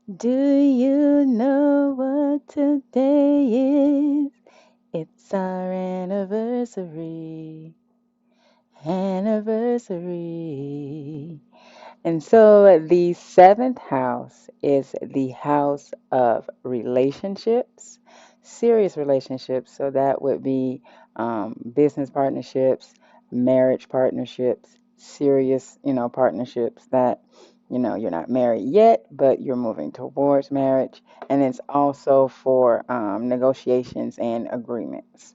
Do you know what today is? It's our anniversary. Anniversary. And so the seventh house is the house of relationships, serious relationships. So that would be business partnerships, marriage partnerships, serious, partnerships that, you're not married yet, but you're moving towards marriage. And it's also for negotiations and agreements.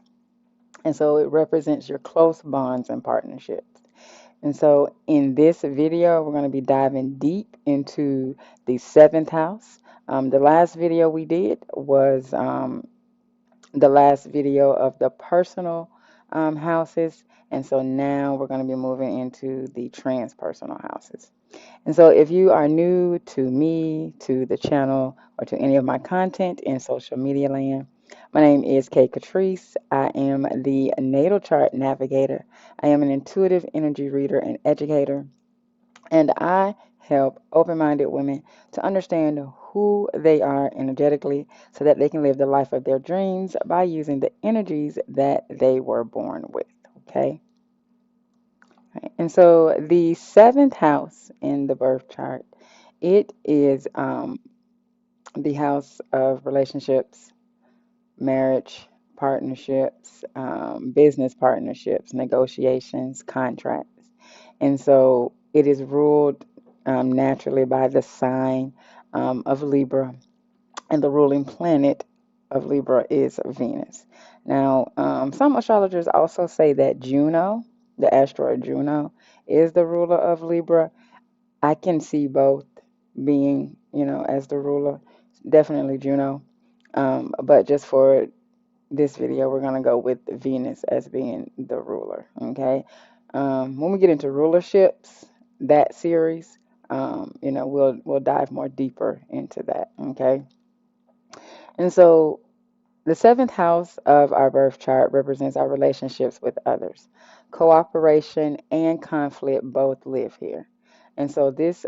And so it represents your close bonds and partnerships. And so in this video, we're going to be diving deep into the seventh house. The last video we did was the last video of the personal houses. And so now we're going to be moving into the transpersonal houses. And so if you are new to me, to the channel, or to any of my content in social media land, my name is Kay Catrice. I am the Natal Chart Navigator. I am an intuitive energy reader and educator, and I help open-minded women to understand who they are energetically so that they can live the life of their dreams by using the energies that they were born with. Okay? Right. And so the seventh house in the birth chart, it is the house of relationships, marriage, partnerships, business partnerships, negotiations, contracts. And so it is ruled naturally by the sign of Libra, and the ruling planet of Libra is Venus. Now, some astrologers also say that Juno, the asteroid Juno, is the ruler of Libra. I can see both being, as the ruler, definitely Juno. But just for this video, we're going to go with Venus as being the ruler. Okay. When we get into rulerships, that series, we'll dive more deeper into that. Okay. And so the seventh house of our birth chart represents our relationships with others. Cooperation and conflict both live here. And so this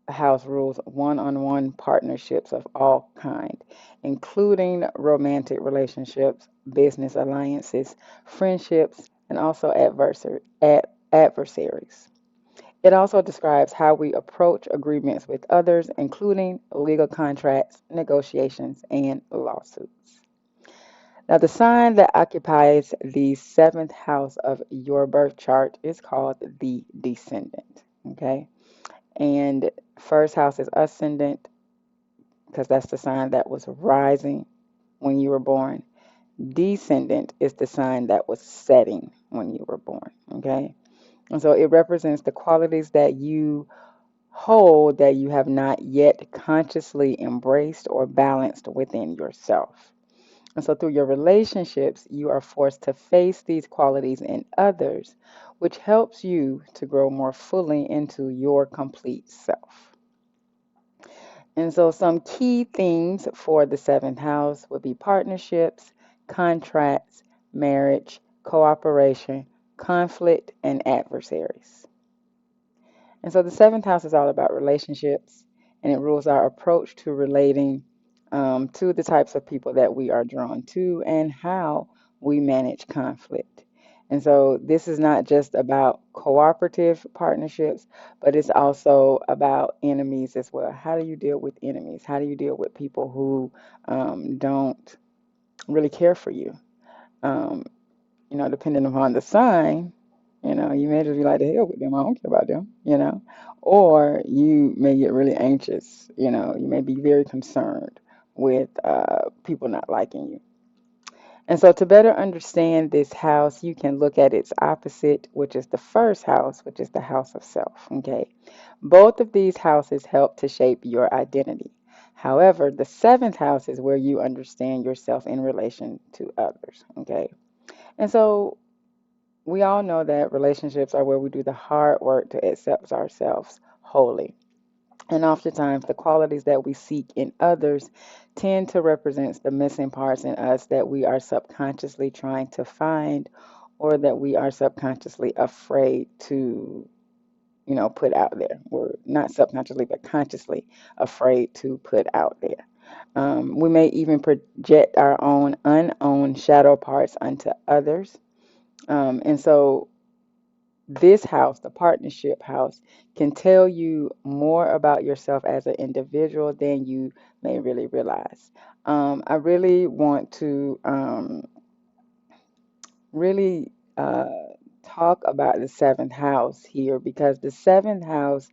house rules one-on-one partnerships of all kind, including romantic relationships, business alliances, friendships, and also adversaries. It also describes how we approach agreements with others, including legal contracts, negotiations, and lawsuits. Now, the sign that occupies the seventh house of your birth chart is called the descendant. Okay. And first house is ascendant because that's the sign that was rising when you were born. Descendant is the sign that was setting when you were born. Okay. And so it represents the qualities that you hold that you have not yet consciously embraced or balanced within yourself. And so through your relationships, you are forced to face these qualities in others, which helps you to grow more fully into your complete self. And so some key themes for the seventh house would be partnerships, contracts, marriage, cooperation, conflict, and adversaries. And so the seventh house is all about relationships, and it rules our approach to relating to the types of people that we are drawn to and how we manage conflict. And so this is not just about cooperative partnerships, but it's also about enemies as well. How do you deal with enemies? How do you deal with people who don't really care for you? Um, depending upon the sign, you may just be like, the hell with them. I don't care about them, or you may get really anxious, you may be very concerned with people not liking you. And so, to better understand this house, you can look at its opposite, which is the first house, which is the house of self. Okay. Both of these houses help to shape your identity. However, the seventh house is where you understand yourself in relation to others. Okay. And so, we all know that relationships are where we do the hard work to accept ourselves wholly. And oftentimes, the qualities that we seek in others tend to represent the missing parts in us that we are subconsciously trying to find or that we are subconsciously afraid to put out there. We're not subconsciously, but consciously afraid to put out there. We may even project our own unowned shadow parts onto others. And so this house, the partnership house, can tell you more about yourself as an individual than you may really realize. I really want to really talk about the seventh house here because the seventh house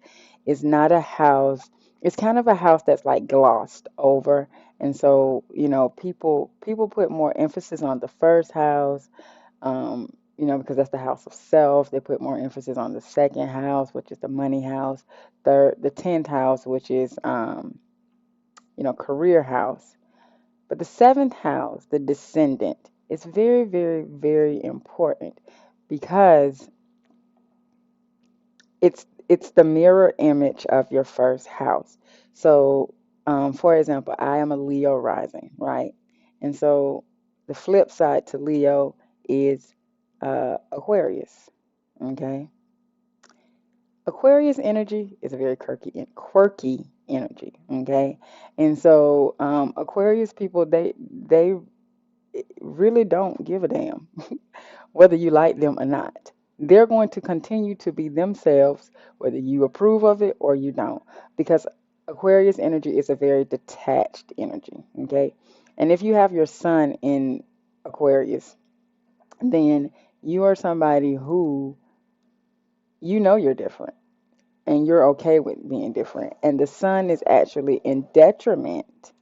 is not a house. It's kind of a house that's like glossed over, and so people put more emphasis on the first house, because that's the house of self. They put more emphasis on the second house, which is the money house, the 10th house, which is career house. But the seventh house, the descendant, is very, very, very important because it's the mirror image of your first house. So, for example, I am a Leo rising, right? And so the flip side to Leo is Aquarius. Okay, Aquarius energy is a very quirky energy. Okay, and so Aquarius people they really don't give a damn whether you like them or not. They're going to continue to be themselves, whether you approve of it or you don't, because Aquarius energy is a very detached energy, okay? And if you have your sun in Aquarius, then you are somebody who you're different and you're okay with being different. And the sun is actually in detriment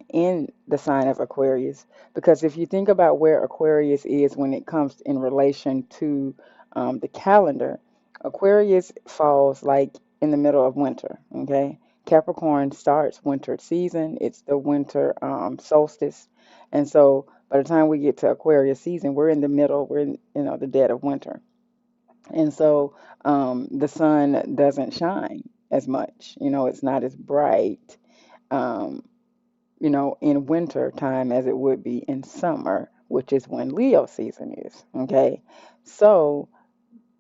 in the sign of Aquarius. Because if you think about where Aquarius is when it comes in relation to the calendar, Aquarius falls like in the middle of winter. Okay, Capricorn starts winter season. It's the winter solstice, and so by the time we get to Aquarius season, we're in the middle. We're in the dead of winter, and so the sun doesn't shine as much. It's not as bright. Um, in winter time as it would be in summer, which is when Leo season is. Okay. So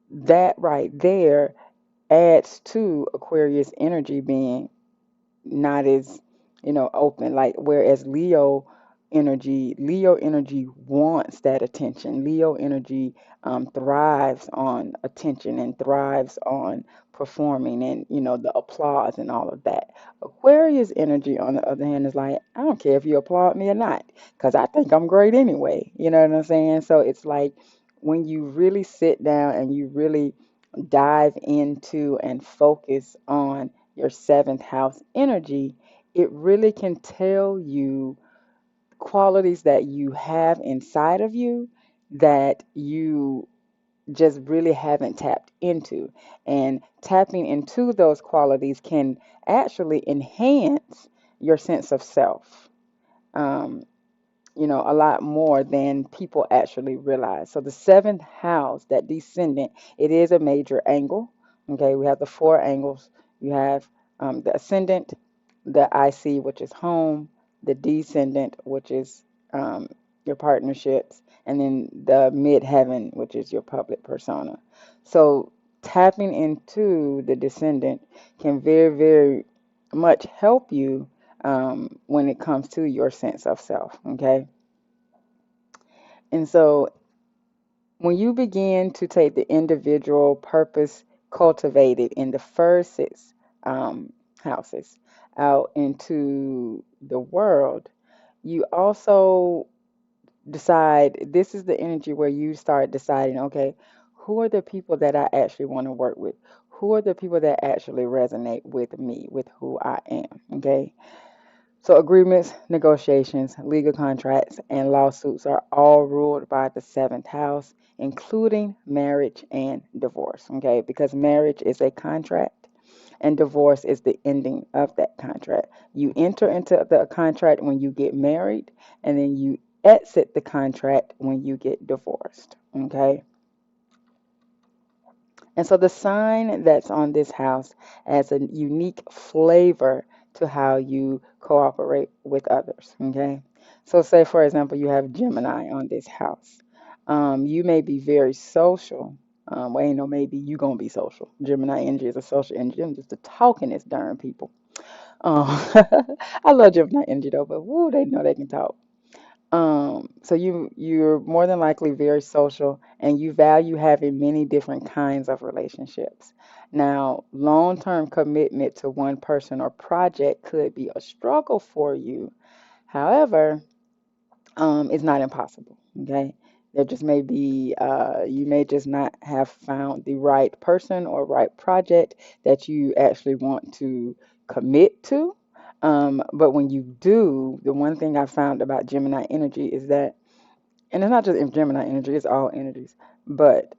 that right there adds to Aquarius energy being not as open, like whereas Leo energy wants that attention. Leo energy thrives on attention and thrives on performing and the applause and all of that. Aquarius energy on the other hand is like, I don't care if you applaud me or not because I think I'm great anyway. You know what I'm saying? So it's like when you really sit down and you really dive into and focus on your seventh house energy, it really can tell you qualities that you have inside of you that you just really haven't tapped into. And tapping into those qualities can actually enhance your sense of self. Um, a lot more than people actually realize. So the seventh house, that descendant, it is a major angle. Okay, we have the four angles. You have the ascendant, the IC, which is home, the descendant, which is your partnerships, and then the midheaven, which is your public persona. So tapping into the descendant can very, very much help you when it comes to your sense of self. Okay. And so when you begin to take the individual purpose cultivated in the first six houses out into the world, you also decide this is the energy where you start deciding, okay, who are the people that I actually want to work with? Who are the people that actually resonate with me, with who I am? Okay. So agreements, negotiations, legal contracts, and lawsuits are all ruled by the seventh house, including marriage and divorce. Okay, because marriage is a contract and divorce is the ending of that contract. You enter into the contract when you get married, and then you exit the contract when you get divorced. Okay. And so the sign that's on this house adds a unique flavor to how you cooperate with others. Okay. So, say for example, you have Gemini on this house. You may be very social, Well, ain't no maybe you gonna be social. Gemini energy is a social energy. I'm just a talking this darn people. Um, I love Gemini energy though, but woo, they know they can talk. So you're more than likely very social and you value having many different kinds of relationships. Now, long-term commitment to one person or project could be a struggle for you. However, it's not impossible. Okay. There just may be, you may just not have found the right person or right project that you actually want to commit to. But when you do, the one thing I found about Gemini energy is that, and it's not just in Gemini energy, it's all energies. But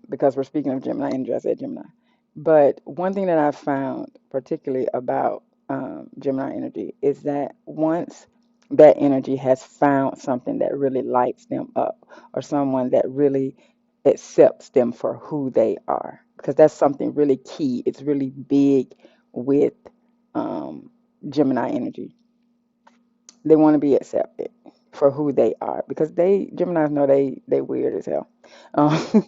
because we're speaking of Gemini energy, I said Gemini. But one thing that I found particularly about Gemini energy is that once that energy has found something that really lights them up, or someone that really accepts them for who they are, because that's something really key. It's really big with um, Gemini energy. They want to be accepted for who they are because Geminis know they weird as hell. Um,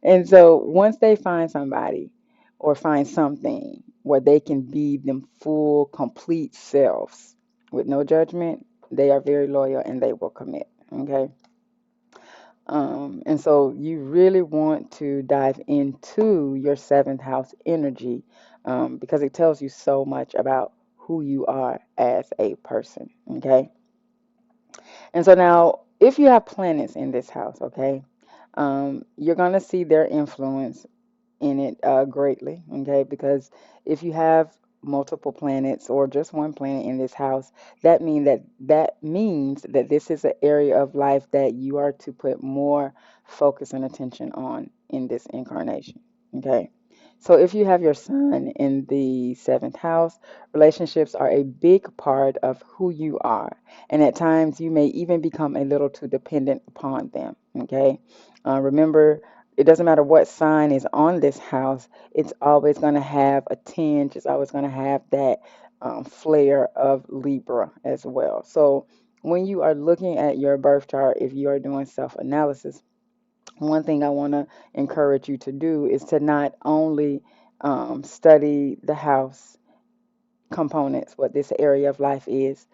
and so once they find somebody or find something where they can be them full, complete selves with no judgment, they are very loyal and they will commit. Okay. And so you really want to dive into your seventh house energy because it tells you so much about who you are as a person. Okay. And so now, if you have planets in this house, okay, you're going to see their influence in it greatly, okay, because if you have multiple planets or just one planet in this house, that means that this is an area of life that you are to put more focus and attention on in this incarnation, okay. So if you have your sun in the seventh house, relationships are a big part of who you are. And at times you may even become a little too dependent upon them. Okay. Remember, it doesn't matter what sign is on this house, it's always going to have a tinge, it's always going to have that flair of Libra as well. So when you are looking at your birth chart, if you are doing self analysis, one thing I want to encourage you to do is to not only study the house components, what this area of life is,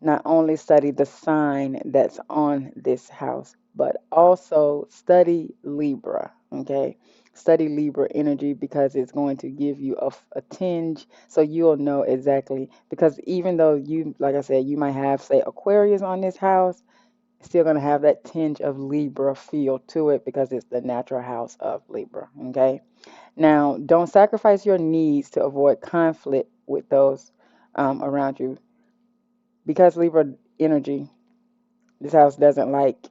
not only study the sign that's on this house, but also study Libra, okay? Study Libra energy because it's going to give you a tinge so you'll know exactly. Because even though you, like I said, you might have, say, Aquarius on this house, it's still going to have that tinge of Libra feel to it because it's the natural house of Libra, okay? Now, don't sacrifice your needs to avoid conflict with those around you because Libra energy, this house doesn't like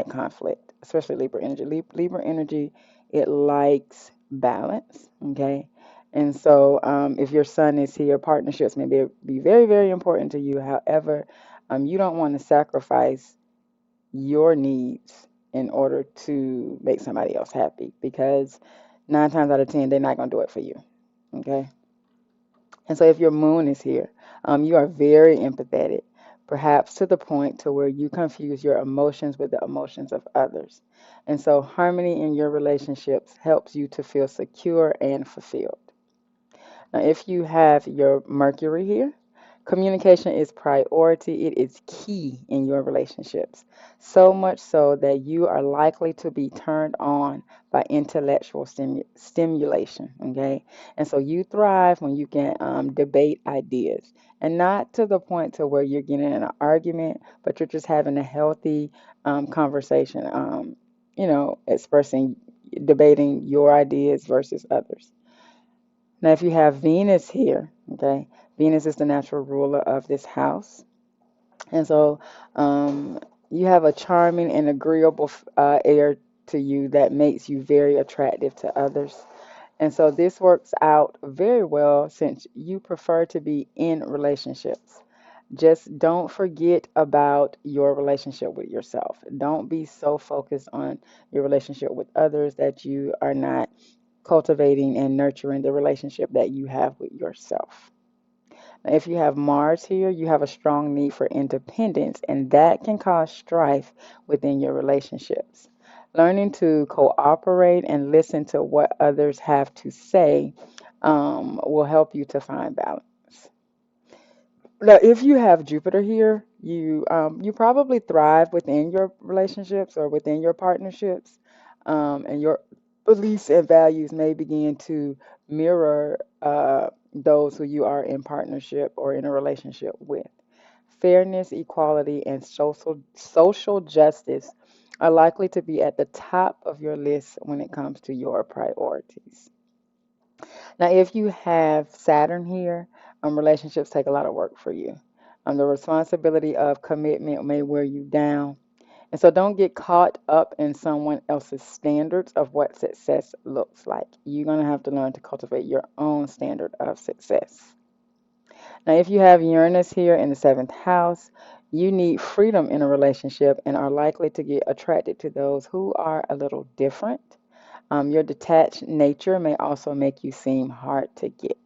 conflict, especially Libra energy. Libra energy, it likes balance. Okay, and so if your sun is here, partnerships may be very very important to you. However, you don't want to sacrifice your needs in order to make somebody else happy because 9 times out of 10 they're not gonna do it for you. Okay. And so if your moon is here, you are very empathetic, perhaps to the point to where you confuse your emotions with the emotions of others. And so harmony in your relationships helps you to feel secure and fulfilled. Now, if you have your Mercury here, communication is priority. It is key in your relationships. So much so that you are likely to be turned on by intellectual stimulation. Okay. And so you thrive when you can debate ideas and not to the point to where you're getting in an argument, but you're just having a healthy conversation, expressing, debating your ideas versus others. Now, if you have Venus here, okay, Venus is the natural ruler of this house. And so you have a charming and agreeable air to you that makes you very attractive to others. And so this works out very well since you prefer to be in relationships. Just don't forget about your relationship with yourself. Don't be so focused on your relationship with others that you are not cultivating and nurturing the relationship that you have with yourself. Now, if you have Mars here, you have a strong need for independence, and that can cause strife within your relationships. Learning to cooperate and listen to what others have to say will help you to find balance. Now, if you have Jupiter here, you probably thrive within your relationships or within your partnerships, and your beliefs and values may begin to mirror those who you are in partnership or in a relationship with. Fairness, equality, and social justice are likely to be at the top of your list when it comes to your priorities. Now, if you have Saturn here, relationships take a lot of work for you. The responsibility of commitment may wear you down. And so don't get caught up in someone else's standards of what success looks like. You're going to have to learn to cultivate your own standard of success. Now, if you have Uranus here in the seventh house, you need freedom in a relationship and are likely to get attracted to those who are a little different. Your detached nature may also make you seem hard to get.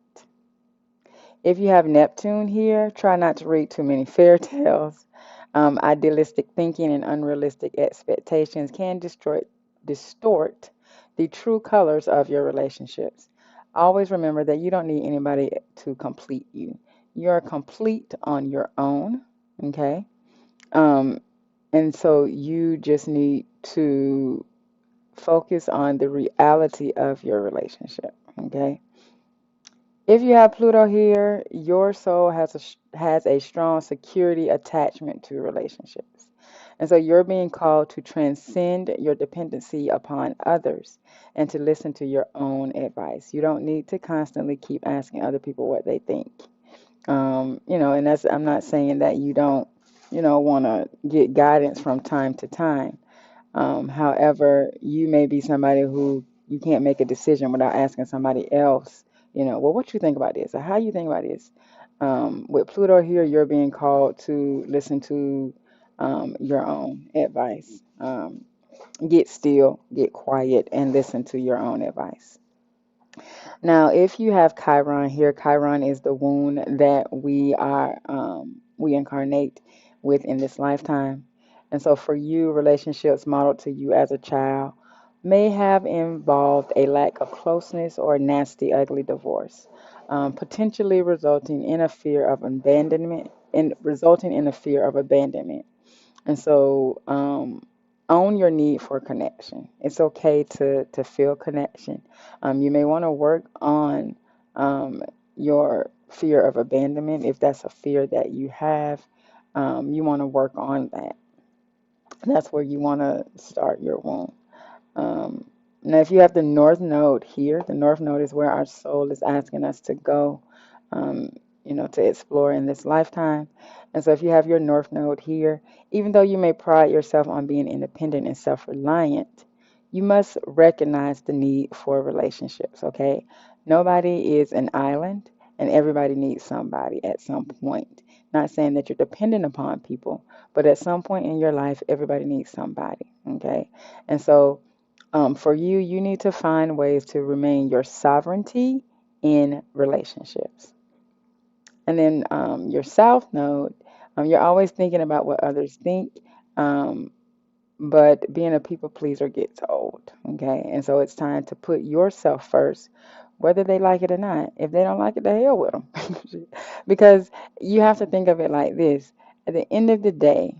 If you have Neptune here, try not to read too many fairy tales. Idealistic thinking and unrealistic expectations can distort the true colors of your relationships. Always remember that you don't need anybody to complete you. You're complete on your own, okay? Um, and so you just need to focus on the reality of your relationship, okay? If you have Pluto here, your soul has a strong security attachment to relationships. And so you're being called to transcend your dependency upon others and to listen to your own advice. You don't need to constantly keep asking other people what they think. And that's I'm not saying that you don't, want to get guidance from time to time. However, you may be somebody who you can't make a decision without asking somebody else, well, what you think about this or how you think about this. With Pluto here, you're being called to listen to your own advice. Get still, get quiet, and listen to your own advice. Now, if you have Chiron here, Chiron is the wound that we incarnate with in this lifetime. And so for you, relationships modeled to you as a child may have involved a lack of closeness or a nasty, ugly divorce, potentially resulting in a fear of abandonment and resulting in a fear of abandonment. And so, own your need for connection. It's okay to feel connection. You may want to work on your fear of abandonment if that's a fear that you have. You want to work on that. That's where you want to start your womb. Um, Now, if you have the North Node here, the North Node is where our soul is asking us to go, um, to explore in this lifetime. And so, if you have your North Node here, even though you may pride yourself on being independent and self reliant, you must recognize the need for relationships, okay? Nobody is an island, and everybody needs somebody at some point. Not saying that you're dependent upon people, but at some point in your life, everybody needs somebody, okay? And so, for you, you need to find ways to remain your sovereignty in relationships. And then your South Node, you're always thinking about what others think, um, but being a people pleaser gets old, okay? And so it's time to put yourself first, whether they like it or not. If they don't like it, the hell with them. Because you have to think of it like this. At the end of the day,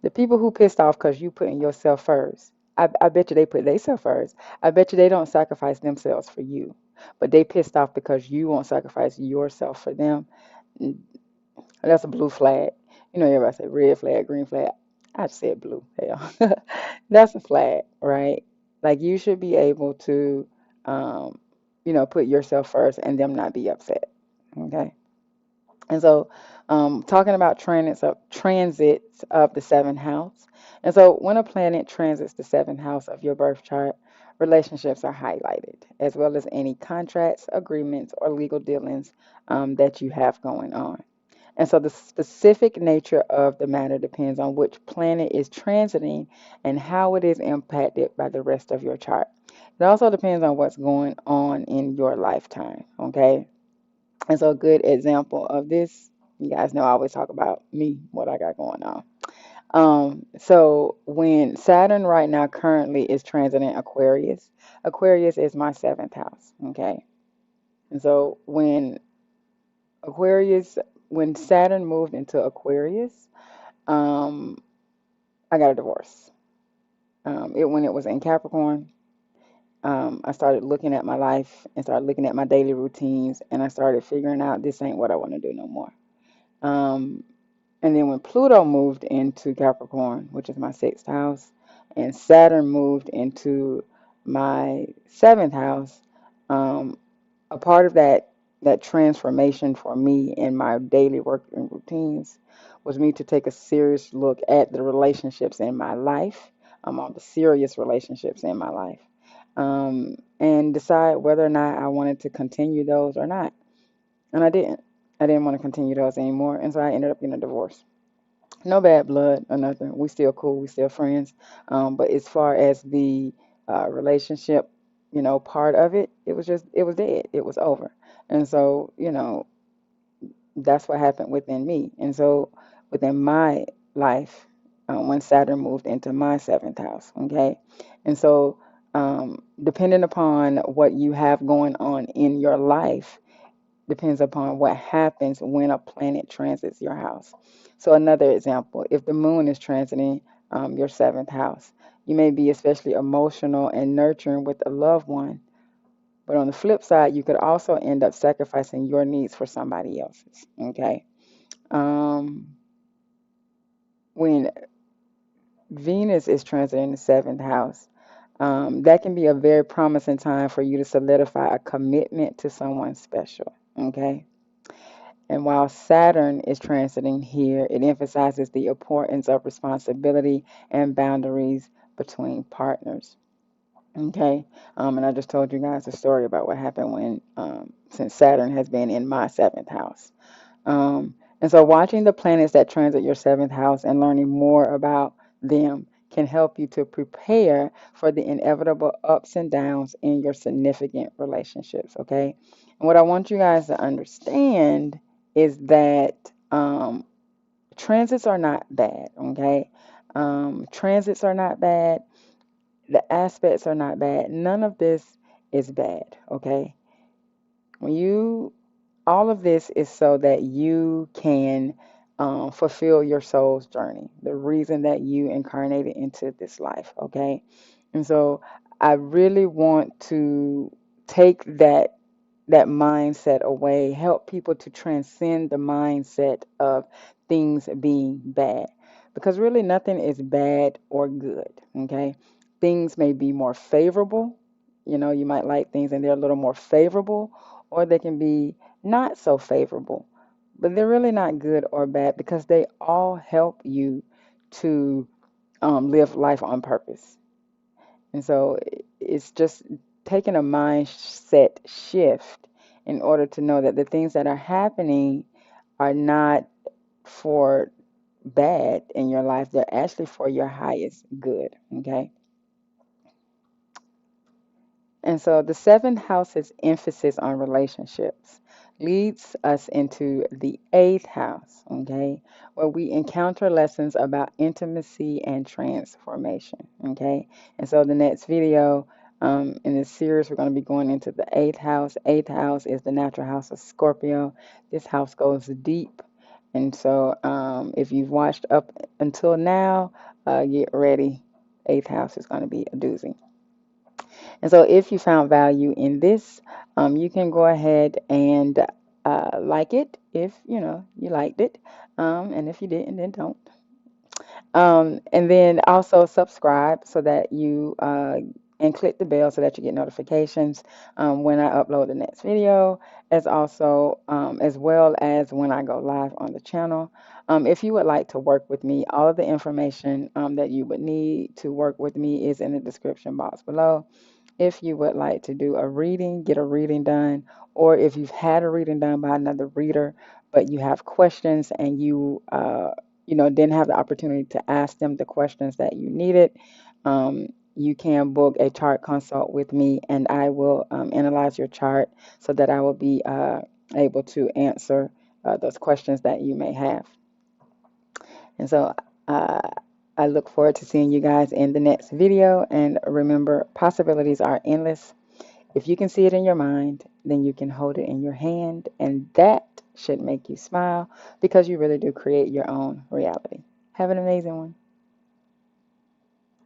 the people who pissed off because you putting yourself first, I bet you they put themselves first. I bet you they don't sacrifice themselves for you, but they pissed off because you won't sacrifice yourself for them. Mm, That's a blue flag. Everybody say red flag, green flag. I said blue. Hell, that's a flag, right? Like you should be able to, um, put yourself first and them not be upset. Okay. And so, talking about transits of the seventh house. And so, when a planet transits the seventh house of your birth chart, relationships are highlighted, as well as any contracts, agreements, or legal dealings that you have going on. And so, the specific nature of the matter depends on which planet is transiting and how it is impacted by the rest of your chart. It also depends on what's going on in your lifetime. Okay. And so, a good example of this, you guys know I always talk about me, what I got going on. So when Saturn right now currently is transiting Aquarius, Aquarius is my seventh house. Okay. And so Aquarius, when Saturn moved into Aquarius, um, I got a divorce. When it was in Capricorn, I started looking at my life and started looking at my daily routines, and I started figuring out this ain't what I want to do no more. Um, and then when Pluto moved into Capricorn, which is my sixth house, and Saturn moved into my seventh house, um, a part of that transformation for me in my daily work and routines was me to take a serious look at the relationships in my life, all the serious relationships in my life, and decide whether or not I wanted to continue those or not. And I didn't. I didn't want to continue those anymore, and so I ended up getting a divorce. No bad blood or nothing. We still cool. We still friends. But as far as the relationship, part of it, it was dead. It was over. And so, that's what happened within me. And so, within my life, when Saturn moved into my seventh house, okay. And so, depending upon what you have going on in your life depends upon what happens when a planet transits your house. So, another example, if the moon is transiting your seventh house, you may be especially emotional and nurturing with a loved one. But on the flip side, you could also end up sacrificing your needs for somebody else's. Okay. Um, when Venus is transiting the seventh house, that can be a very promising time for you to solidify a commitment to someone special. Okay. And while Saturn is transiting here, it emphasizes the importance of responsibility and boundaries between partners. Okay. And I just told you guys a story about what happened since Saturn has been in my seventh house. And so watching the planets that transit your seventh house and learning more about them can help you to prepare for the inevitable ups and downs in your significant relationships. Okay. And what I want you guys to understand is that transits are not bad. Okay. Transits are not bad. The aspects are not bad. None of this is bad. Okay. When you all of this is so that you can fulfill your soul's journey, the reason that you incarnated into this life, okay? And so I really want to take that mindset away, help people to transcend the mindset of things being bad. Because really nothing is bad or good, okay? Things may be more favorable. You might like things and they're a little more favorable, or they can be not so favorable. But they're really not good or bad because they all help you to live life on purpose. And so it's just taking a mindset shift in order to know that the things that are happening are not for bad in your life, they're actually for your highest good. Okay. And so the seventh house's emphasis on relationships leads us into the eighth house, okay, where we encounter lessons about intimacy and transformation, okay. And so the next video in this series, we're going to be going into the eighth house. Eighth house is the natural house of Scorpio. This house goes deep. And so if you've watched up until now, get ready. Eighth house is going to be a doozy. And so if you found value in this, you can go ahead and like it if you liked it. And if you didn't, then don't. And then also subscribe so that you and click the bell so that you get notifications when I upload the next video, as well as when I go live on the channel. If you would like to work with me, all of the information that you would need to work with me is in the description box below. If you would like to do a reading, get a reading done, or if you've had a reading done by another reader, but you have questions and you didn't have the opportunity to ask them the questions that you needed, you can book a chart consult with me, and I will analyze your chart so that I will be able to answer those questions that you may have. And so Uh, I look forward to seeing you guys in the next video. And remember, possibilities are endless. If you can see it in your mind, then you can hold it in your hand, and that should make you smile because you really do create your own reality. Have an amazing one.